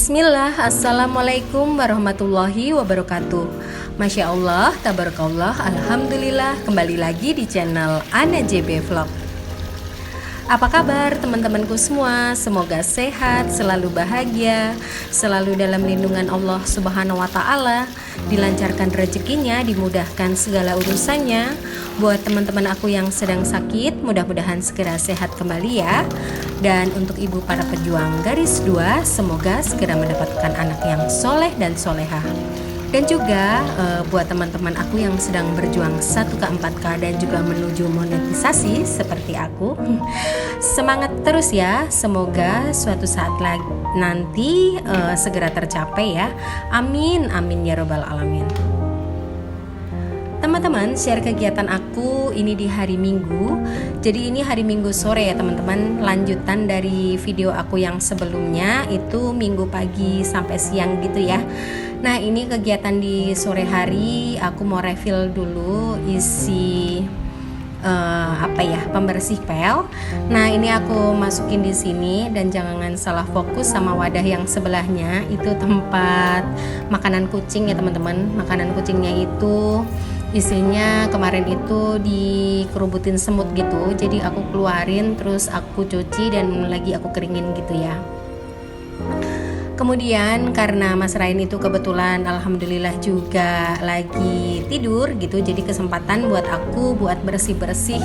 Bismillah, Assalamualaikum warahmatullahi wabarakatuh. Masya Allah, tabarakallah, alhamdulillah. Kembali lagi di channel Ana JB Vlog. Apa kabar teman-temanku semua? Semoga sehat, selalu bahagia, selalu dalam lindungan Allah Subhanahu wa Ta'ala, dilancarkan rezekinya, dimudahkan segala urusannya. Buat teman-teman aku yang sedang sakit, mudah-mudahan segera sehat kembali ya. Dan untuk ibu para pejuang garis 2, semoga segera mendapatkan anak yang soleh dan solehah. Dan juga buat teman-teman aku yang sedang berjuang 1K 4K dan juga menuju monetisasi seperti aku, semangat terus ya. Semoga suatu saat lagi nanti segera tercapai ya. Amin, amin ya robbal alamin. Teman-teman, share kegiatan aku ini di hari Minggu. Jadi ini hari Minggu sore ya teman-teman, lanjutan dari video aku yang sebelumnya itu Minggu pagi sampai siang gitu ya. Nah ini kegiatan di sore hari, aku mau refill dulu isi pembersih pel. Nah ini aku masukin di sini dan jangan salah fokus sama wadah yang sebelahnya, itu tempat makanan kucing ya teman-teman. Makanan kucingnya itu isinya kemarin itu dikerubutin semut gitu, jadi aku keluarin terus aku cuci dan lagi aku keringin gitu ya. Kemudian karena Mas Ryan itu kebetulan alhamdulillah juga lagi tidur gitu, jadi kesempatan buat aku buat bersih-bersih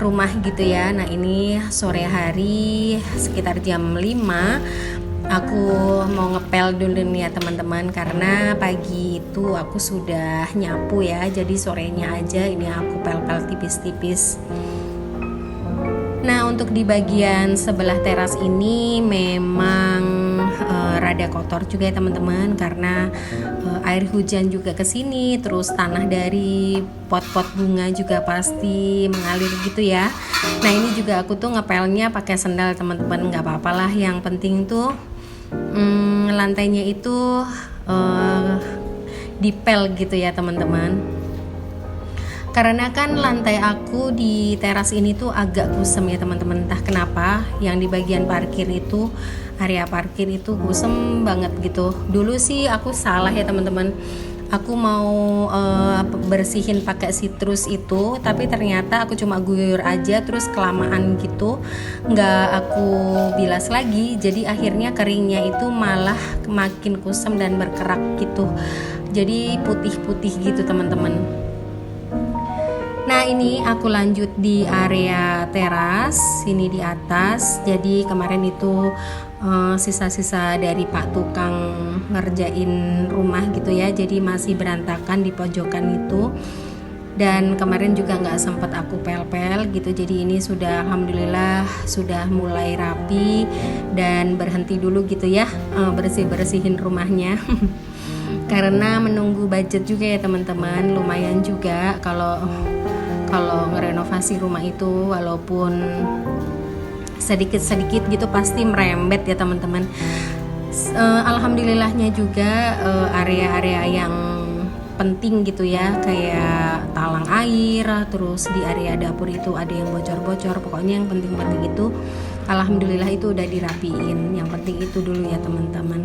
rumah gitu ya. Nah ini sore hari sekitar jam 5 aku mau ngepel dulu nih ya teman-teman, karena pagi itu aku sudah nyapu ya, jadi sorenya aja ini aku pel-pel tipis-tipis. Nah untuk di bagian sebelah teras ini memang rada kotor juga ya teman-teman, karena air hujan juga kesini, terus tanah dari pot-pot bunga juga pasti mengalir gitu ya. Nah ini juga aku tuh ngepelnya pakai sendal teman-teman, nggak apa-apa lah, yang penting tuh lantainya itu dipel gitu ya teman-teman. Karena kan lantai aku di teras ini tuh agak kusem ya teman-teman, entah kenapa yang di bagian parkir itu, area parkir itu kusem banget gitu. Dulu sih aku salah ya teman-teman, aku mau bersihin pakai citrus itu, tapi ternyata aku cuma guyur aja terus kelamaan gitu, nggak aku bilas lagi, jadi akhirnya keringnya itu malah makin kusam dan berkerak gitu, jadi putih-putih gitu teman-teman. Nah ini aku lanjut di area teras sini di atas. Jadi kemarin itu sisa-sisa dari Pak Tukang ngerjain rumah gitu ya, jadi masih berantakan di pojokan itu. Dan kemarin juga nggak sempat aku pel-pel gitu, jadi ini sudah alhamdulillah sudah mulai rapi dan berhenti dulu gitu ya, bersih-bersihin rumahnya. Karena menunggu budget juga ya teman-teman, lumayan juga kalau ngerenovasi rumah itu, walaupun sedikit-sedikit gitu pasti merembet ya teman-teman. Alhamdulillahnya juga area-area yang penting gitu ya, kayak talang air, terus di area dapur itu ada yang bocor-bocor, pokoknya yang penting-penting itu alhamdulillah itu udah dirapiin. Yang penting itu dulu ya teman-teman.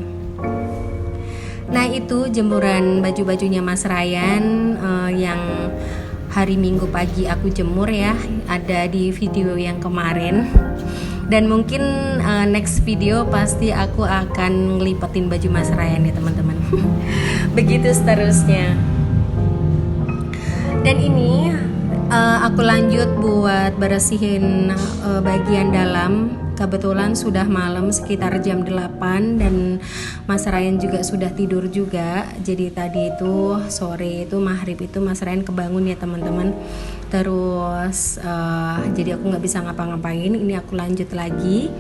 Nah itu jemuran baju-bajunya Mas Ryan yang hari Minggu pagi aku jemur ya, ada di video yang kemarin. Dan mungkin next video pasti aku akan ngelipetin baju Mas Ryan ya teman-teman. Begitu seterusnya. Dan ini aku lanjut buat bersihin bagian dalam. Kebetulan sudah malam sekitar jam 8 dan Mas Ryan juga sudah tidur juga. Jadi tadi itu sore itu maghrib itu Mas Ryan kebangun ya teman-teman. Terus jadi aku nggak bisa ngapa-ngapain. Ini aku lanjut lagi.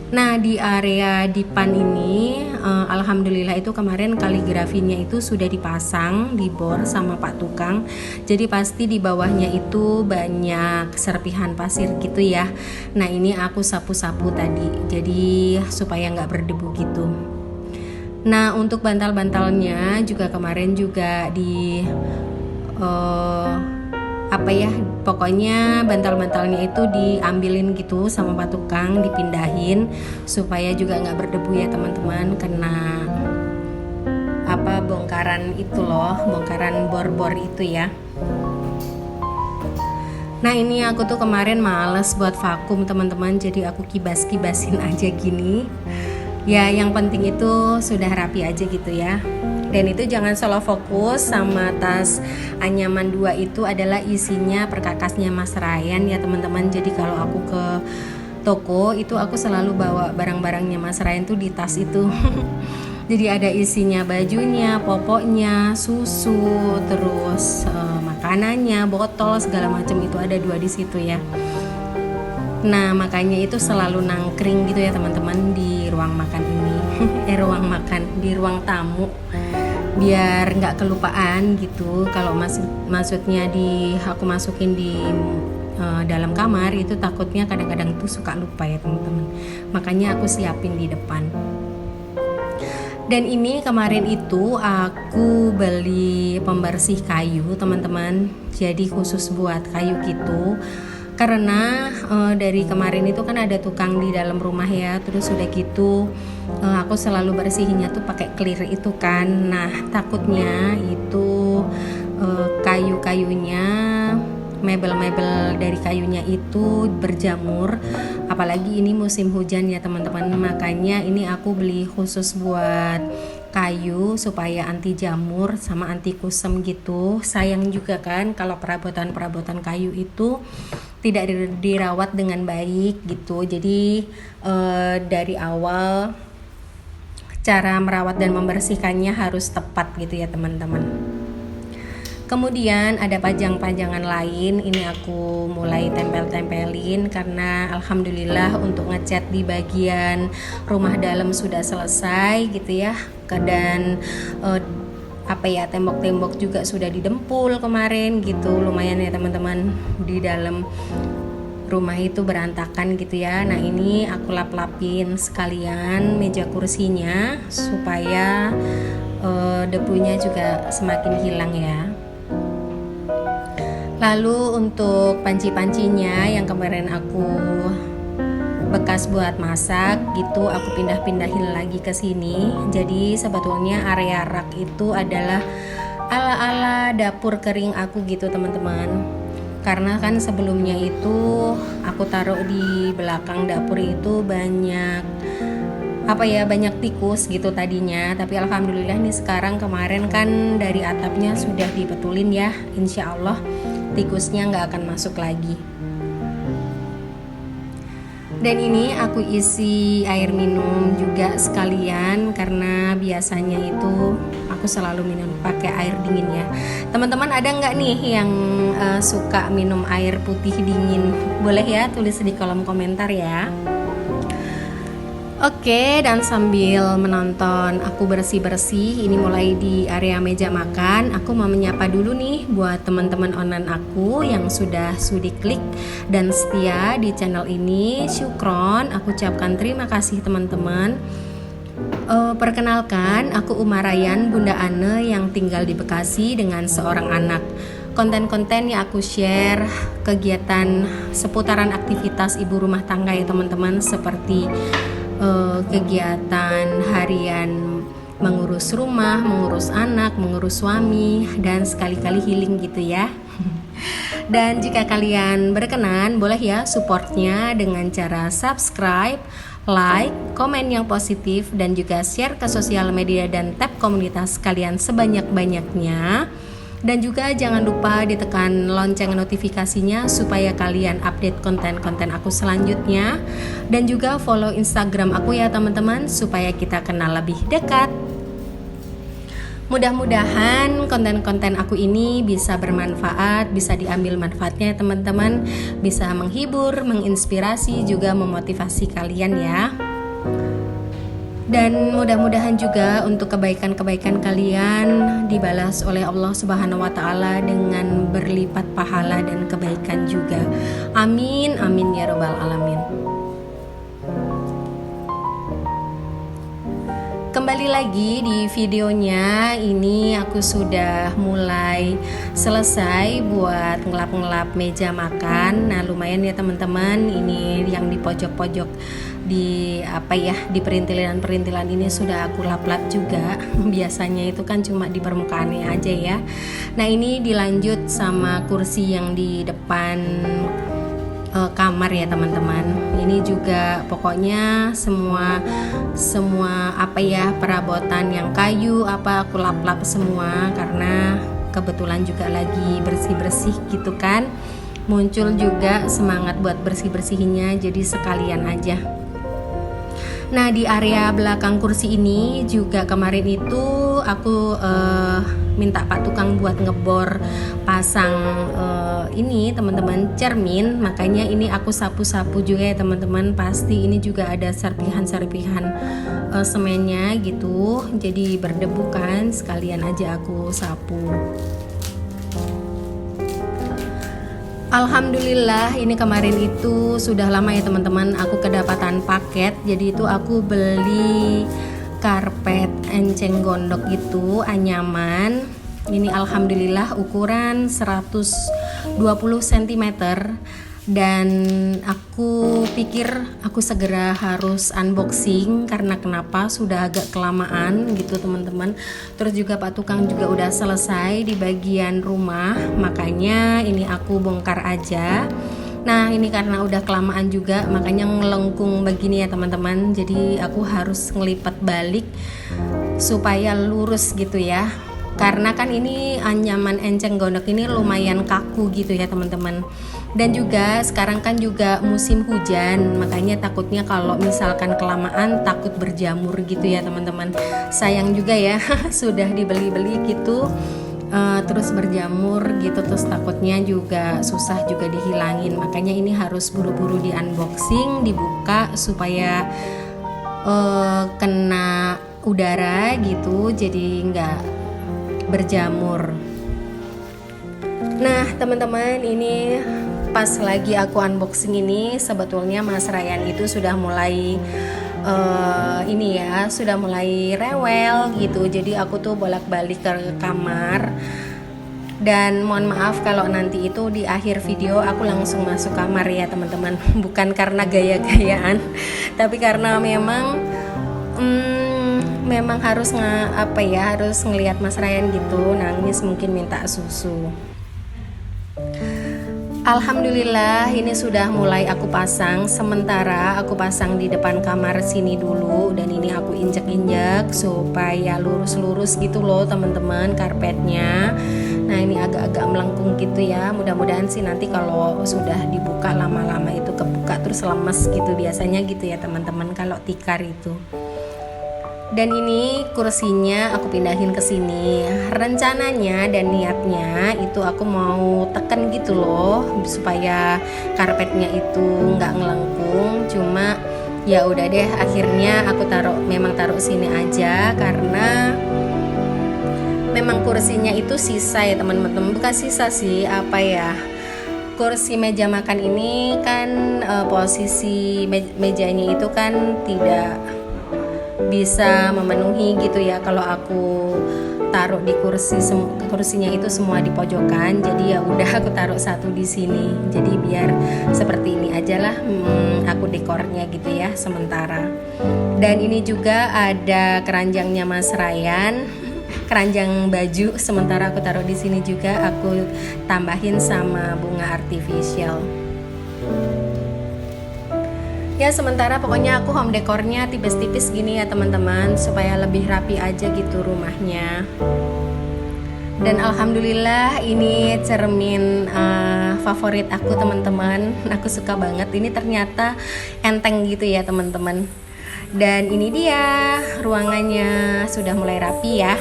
Nah di area dipan ini alhamdulillah itu kemarin kaligrafinya itu sudah dipasang di bor sama Pak Tukang. Jadi pasti di bawahnya itu banyak serpihan pasir gitu ya. Nah ini aku sapu-sapu tadi, jadi supaya nggak berdebu gitu. Nah untuk bantal-bantalnya juga kemarin juga di pokoknya bantal-bantalnya itu diambilin gitu sama Pak Tukang, dipindahin supaya juga nggak berdebu ya teman-teman, karena bongkaran itu loh, bongkaran bor-bor itu ya. Nah ini aku tuh kemarin males buat vakum teman-teman, jadi aku kibas-kibasin aja gini. Ya yang penting itu sudah rapi aja gitu ya. Dan itu jangan solo fokus sama tas anyaman 2 itu adalah isinya perkakasnya Mas Ryan ya teman-teman. Jadi kalau aku ke toko itu aku selalu bawa barang-barangnya Mas Ryan tuh di tas itu. Jadi ada isinya bajunya, popoknya, susu, terus makanannya, botol segala macam itu ada 2 di situ ya. Nah makanya itu selalu nangkring gitu ya teman-teman di ruang makan ini. Di ruang tamu, biar nggak kelupaan gitu. Kalau maksudnya aku masukin di dalam kamar itu takutnya kadang-kadang tuh suka lupa ya teman-teman. Makanya aku siapin di depan. Dan ini kemarin itu aku beli pembersih kayu teman-teman. Jadi khusus buat kayu gitu. Karena dari kemarin itu kan ada tukang di dalam rumah ya. Terus udah gitu aku selalu bersihinnya tuh pakai clear itu kan. Nah takutnya itu kayu-kayunya, mebel-mebel dari kayunya itu berjamur. Apalagi ini musim hujan ya teman-teman. Makanya ini aku beli khusus buat kayu supaya anti jamur sama anti kusam gitu. Sayang juga kan kalau perabotan kayu itu tidak dirawat dengan baik gitu. Jadi dari awal cara merawat dan membersihkannya harus tepat gitu ya teman-teman. Kemudian ada pajang-pajangan lain, ini aku mulai tempel-tempelin karena alhamdulillah untuk ngecat di bagian rumah dalam sudah selesai gitu ya. Dan tembok-tembok juga sudah didempul kemarin gitu. Lumayan ya teman-teman, di dalam rumah itu berantakan gitu ya. Nah ini aku lap-lapin sekalian meja kursinya supaya debunya juga semakin hilang ya. Lalu untuk panci-pancinya yang kemarin aku bekas buat masak gitu, aku pindah-pindahin lagi ke sini. Jadi sebetulnya area rak itu adalah ala-ala dapur kering aku gitu teman-teman. Karena kan sebelumnya itu aku taruh di belakang dapur itu banyak tikus gitu tadinya. Tapi alhamdulillah nih sekarang kemarin kan dari atapnya sudah dibetulin ya. Insya Allah tikusnya nggak akan masuk lagi. Dan ini aku isi air minum juga sekalian karena biasanya itu aku selalu minum pakai air dingin ya. Teman-teman ada nggak nih yang suka minum air putih dingin? Boleh ya tulis di kolom komentar ya. Oke, dan sambil menonton aku bersih-bersih, ini mulai di area meja makan, aku mau menyapa dulu nih buat teman-teman online aku yang sudah sudi klik dan setia di channel ini. Syukron, aku ucapkan terima kasih teman-teman. Perkenalkan, aku Uma Ryan, Bunda Ane yang tinggal di Bekasi dengan seorang anak. Konten-konten yang aku share kegiatan seputaran aktivitas ibu rumah tangga ya teman-teman, seperti kegiatan harian mengurus rumah, mengurus anak, mengurus suami, dan sekali-kali healing gitu ya. Dan jika kalian berkenan, boleh ya supportnya dengan cara subscribe, like, komen yang positif, dan juga share ke sosial media dan tab komunitas kalian sebanyak-banyaknya. Dan juga jangan lupa ditekan lonceng notifikasinya supaya kalian update konten-konten aku selanjutnya. Dan juga follow Instagram aku ya teman-teman supaya kita kenal lebih dekat. Mudah-mudahan konten-konten aku ini bisa bermanfaat, bisa diambil manfaatnya ya teman-teman. Bisa menghibur, menginspirasi, juga memotivasi kalian ya. Dan mudah-mudahan juga untuk kebaikan-kebaikan kalian dibalas oleh Allah Subhanahu wa Ta'ala dengan berlipat pahala dan kebaikan juga. Amin, amin ya Rabbal Alamin. kembali lagi di videonya. Ini aku sudah mulai selesai buat ngelap-ngelap meja makan. Nah, lumayan ya teman-teman, ini yang di pojok-pojok di di perintilan-perintilan ini sudah aku lap-lap juga. Biasanya itu kan cuma di permukaannya aja ya. Nah, ini dilanjut sama kursi yang di depan kamar ya teman-teman. Ini juga pokoknya semua perabotan yang kayu aku lap-lap semua, karena kebetulan juga lagi bersih-bersih gitu kan. Muncul juga semangat buat bersih-bersihnya, jadi sekalian aja. Nah, di area belakang kursi ini juga kemarin itu aku minta Pak Tukang buat ngebor pasang ini teman-teman cermin, makanya ini aku sapu-sapu juga ya teman-teman. Pasti ini juga ada serpihan-serpihan semennya gitu, jadi berdebu kan, sekalian aja aku sapu. Alhamdulillah, ini kemarin itu sudah lama ya teman-teman aku kedapatan paket. Jadi itu aku beli karpet enceng gondok itu anyaman. Ini alhamdulillah ukuran 120 cm. Dan aku pikir aku segera harus unboxing, karena kenapa, sudah agak kelamaan gitu teman-teman. Terus juga Pak Tukang juga udah selesai di bagian rumah, makanya ini aku bongkar aja. Nah, ini karena udah kelamaan juga, makanya ngelengkung begini ya teman-teman. Jadi aku harus ngelipat balik supaya lurus gitu ya. Karena kan ini anyaman enceng gondok ini lumayan kaku gitu ya teman-teman. Dan juga sekarang kan juga musim hujan, makanya takutnya kalau misalkan kelamaan takut berjamur gitu ya teman-teman. Sayang juga ya sudah dibeli-beli gitu terus berjamur gitu, terus takutnya juga susah juga dihilangin. Makanya ini harus buru-buru di unboxing, dibuka supaya kena udara gitu, jadi nggak berjamur. Nah teman-teman, ini pas lagi aku unboxing ini sebetulnya Mas Ryan itu sudah mulai sudah mulai rewel gitu. Jadi aku tuh bolak-balik ke kamar, dan mohon maaf kalau nanti itu di akhir video aku langsung masuk kamar ya teman-teman. Bukan karena gaya-gayaan, tapi karena memang harus harus ngelihat Mas Ryan gitu nangis, mungkin minta susu. Alhamdulillah, ini sudah mulai aku pasang. Sementara aku pasang di depan kamar sini dulu, dan ini aku injek-injek supaya lurus-lurus gitu loh teman-teman karpetnya. Nah, ini agak-agak melengkung gitu ya. Mudah-mudahan sih nanti kalau sudah dibuka lama-lama itu kebuka terus lemes gitu, biasanya gitu ya teman-teman kalau tikar itu. Dan ini kursinya aku pindahin ke sini. Rencananya dan niatnya itu aku mau tekan gitu loh supaya karpetnya itu nggak ngelengkung. Cuma ya udah deh, akhirnya aku taruh sini aja, karena memang kursinya itu sisa ya teman-teman. Bukan sisa sih, kursi meja makan ini kan posisi mejanya itu kan tidak bisa memenuhi gitu ya kalau aku taruh di kursinya itu semua di pojokan. Jadi ya udah aku taruh satu di sini. Jadi biar seperti ini aja lah aku dekornya gitu ya sementara. Dan ini juga ada keranjangnya Mas Ryan, keranjang baju, sementara aku taruh di sini juga, aku tambahin sama bunga artificial. Ya sementara pokoknya aku home dekornya tipis-tipis gini ya teman-teman, supaya lebih rapi aja gitu rumahnya. Dan alhamdulillah ini cermin favorit aku teman-teman. Aku suka banget, ini ternyata enteng gitu ya teman-teman. Dan ini dia ruangannya, sudah mulai rapi ya.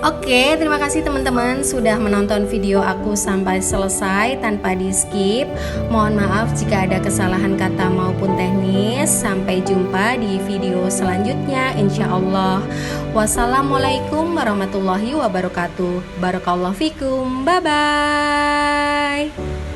Oke, terima kasih teman-teman sudah menonton video aku sampai selesai tanpa di skip. Mohon maaf jika ada kesalahan kata maupun teknis. Sampai jumpa di video selanjutnya insya Allah. Wassalamualaikum warahmatullahi wabarakatuh. Barakallahu fikum. Bye bye.